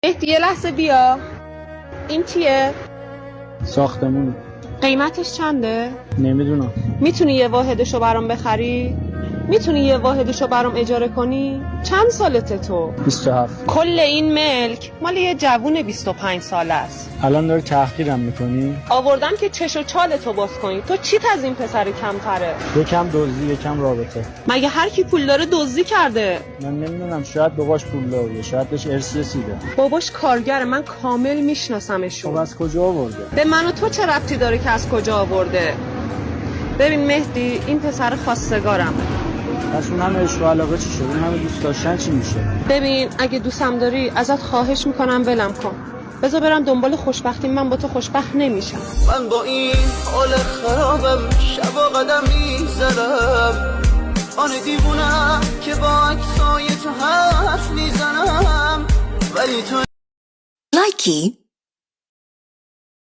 مهدی یه لحظه بیا. این چیه؟ ساختمون. قیمتش چنده؟ نمیدونم. میتونی یه واحدشو برام بخری؟ میتونی یه واحدشو برام اجاره کنی؟ چند سالته تو؟ 27. کل این ملک مال یه جوون 25 ساله است. الان داری تحقیرم میکنی؟ آوردم که چش و چالتو باز کنی. تو چیت از این پسر کمتره؟ یکم دزدی یکم رابطه. مگه هر کی پول داره دزدی کرده؟ من نمیدونم، شاید باباش پول داره، شاید بهش ارث رسیده. باباش کارگره، من کامل خب میشناسمشون. از کجا آورده؟ به من و تو چه ربطی داره که از کجا آورده؟ ببین مهدی، این پسر خواستگارمه. پس اون همه عشق و علاقه چی شد؟ اون همه دوست داشتن چی میشه؟ ببین اگه دوستم داری ازت خواهش میکنم ولم کن. بذار برم دنبال خوشبختی، من با تو خوشبخت نمیشم. من با این حال خرابم شب و قدم میزنم، آن دیوونم که با عکسای تو حرف میزنم، ولی تو لایکی